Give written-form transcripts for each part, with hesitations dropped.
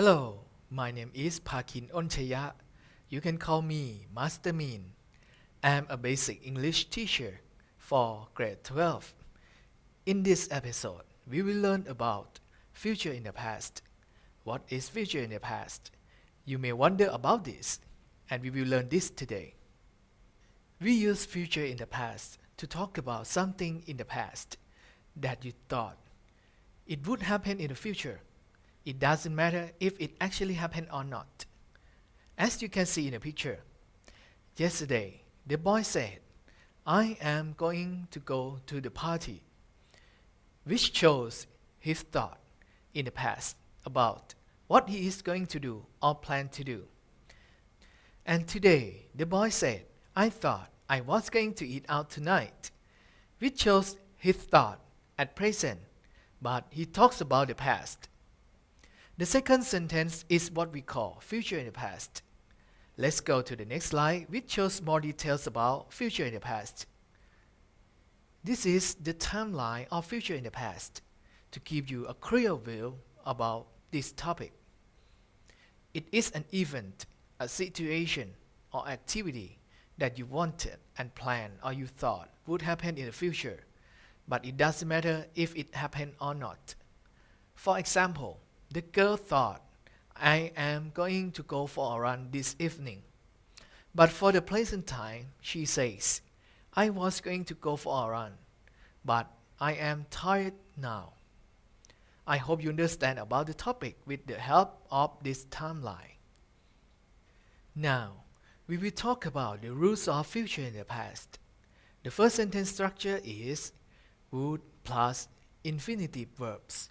Hello, my name is Pakin Onchaya. You can call me Master Mean. I'm a basic English teacher for grade 12. In this episode, we will learn about future in the past. What is future in the past? You may wonder about this, and we will learn this today. We use future in the past to talk about something in the past that you thought it would happen in the future. It doesn't matter if it actually happened or not. As you can see in the picture, yesterday the boy said, I am going to go to the party, which shows his thought in the past about what he is going to do or plan to do. And today the boy said, I thought I was going to eat out tonight, which shows his thought at present, but he talks about the past. The second sentence is what we call future in the past. Let's go to the next slide, which shows more details about future in the past. This is the timeline of future in the past to give you a clear view about this topic. It is an event, a situation, or activity that you wanted and planned or you thought would happen in the future, but it doesn't matter if it happened or not. For example, the girl thought, I am going to go for a run this evening. But for the present time, she says, I was going to go for a run, but I am tired now. I hope you understand about the topic with the help of this timeline. Now, we will talk about the rules of future in the past. The first sentence structure is would plus infinitive verbs.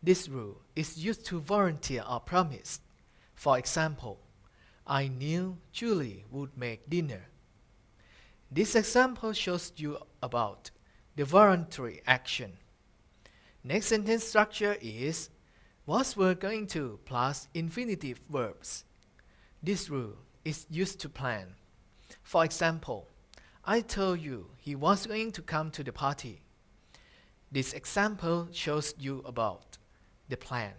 This rule is used to volunteer or promise. For example, I knew Julie would make dinner. This example shows you about the voluntary action. Next sentence structure is was were going to plus infinitive verbs. This rule is used to plan. For example, I told you he was going to come to the party. This example shows you about the plan.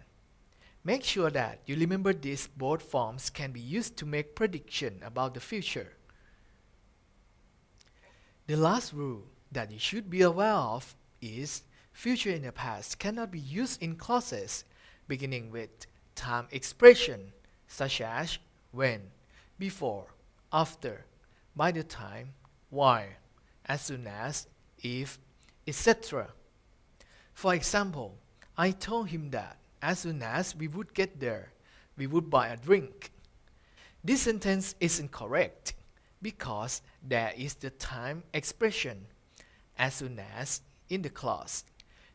Make sure that you remember these both forms can be used to make prediction about the future. The last rule that you should be aware of is future in the past cannot be used in clauses beginning with time expression such as when, before, after, by the time, while, as soon as, if, etc. For example, I told him that as soon as we would get there, we would buy a drink. This sentence isn't correct because there is the time expression as soon as in the clause.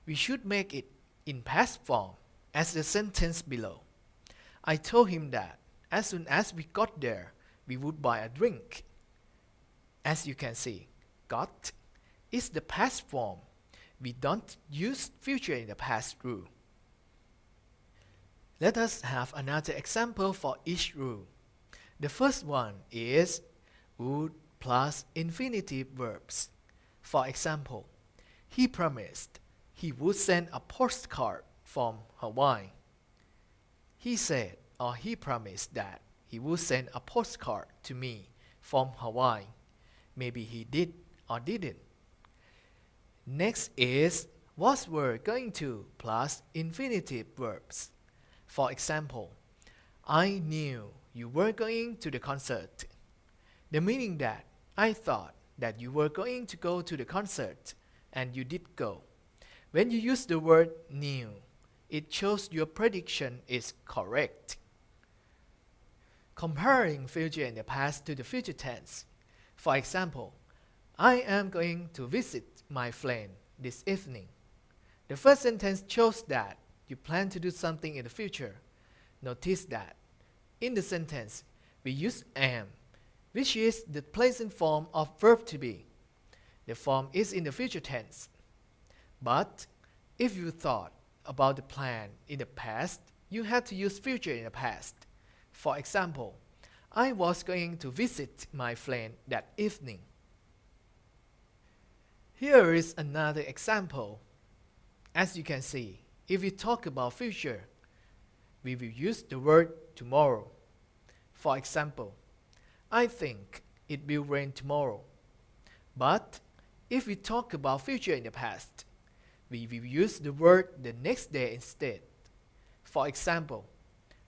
We should make it in past form as the sentence below. I told him that as soon as we got there, we would buy a drink. As you can see, got is the past form. We don't use future in the past rule. Let us have another example for each rule. The first one is would plus infinitive verbs. For example, he promised he would send a postcard from Hawaii. He said or he promised that he would send a postcard to me from Hawaii. Maybe he did or didn't. Next is was were going to plus infinitive verbs. For example, I knew you were going to the concert. The meaning that I thought that you were going to go to the concert and you did go. When you use the word knew, it shows your prediction is correct. Comparing future in the past to the future tense. For example, I am going to visit my friend this evening. The first sentence shows that you plan to do something in the future. Notice that in the sentence we use am, which is the present form of verb to be. The form is in the future tense. But if you thought about the plan in the past, you had to use future in the past. For example, I was going to visit my friend that evening. Here is another example. As you can see, if we talk about future, we will use the word tomorrow. For example, I think it will rain tomorrow. But if we talk about future in the past, we will use the word the next day instead. For example,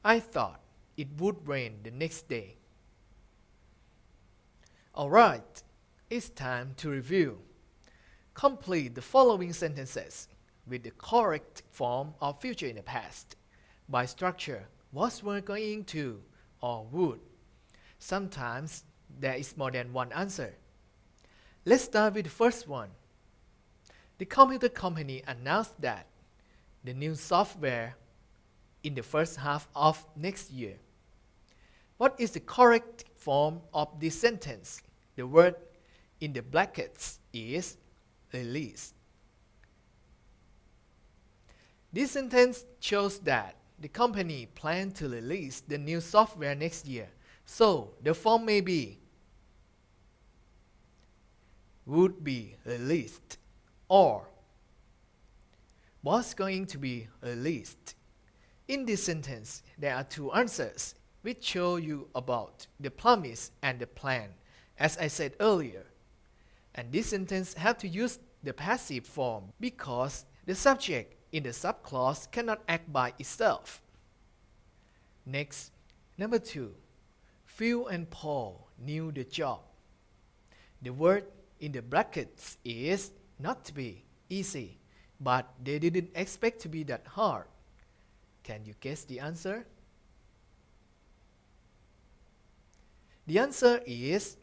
I thought it would rain the next day. Alright, it's time to review. Complete the following sentences with the correct form of future in the past by structure was were going to or would. Sometimes there is more than one answer. Let's start with the first one. The computer company announced that the new software in the first half of next year. What is the correct form of this sentence? The word in the brackets is release. This sentence shows that the company plans to release the new software next year, so the form may be would be released or was going to be released. In this sentence, there are two answers which show you about the promise and the plan, as I said earlier. And this sentence have to use the passive form because the subject in the subclause cannot act by itself. Next, number 2. Phil and Paul knew the job. The word in the brackets is not to be easy, but they didn't expect to be that hard. Can you guess the answer? The answer is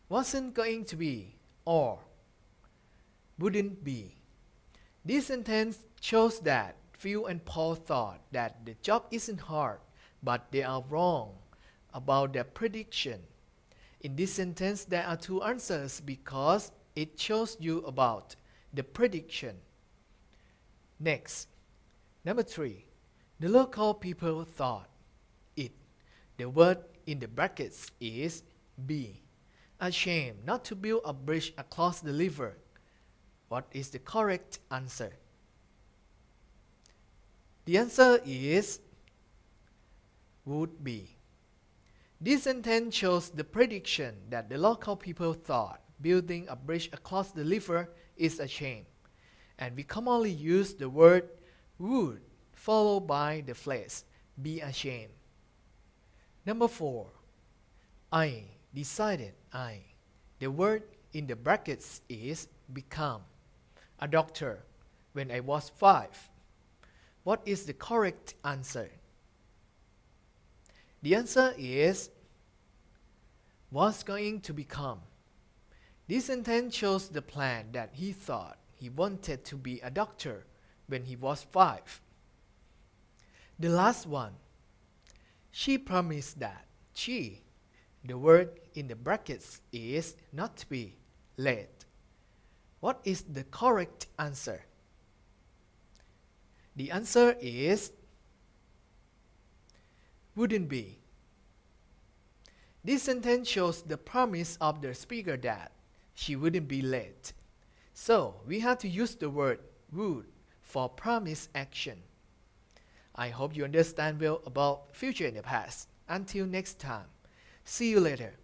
wasn't going to be or wouldn't be. This sentence shows that Phil and Paul thought that the job isn't hard, but they are wrong about their prediction. In this sentence, there are two answers because it shows you about the prediction. Next, number 3. The local people thought it. The word in the brackets is be. Ashamed not to build a bridge across the river. What is the correct answer? The answer is would be. This sentence shows the prediction that the local people thought building a bridge across the river is a shame, and we commonly use the word would followed by the phrase be ashamed. Number 4. I decided I. The word in the brackets is become a doctor when I was 5. What is the correct answer? The answer is was going to become. This sentence shows the plan that he thought he wanted to be a doctor when he was 5. The last one. She promised that she. The word in the brackets is not to be late. What is the correct answer? The answer is wouldn't be. This sentence shows the promise of the speaker that she wouldn't be late. So we have to use the word would for promise action. I hope you understand well about future in the past. Until next time, see you later.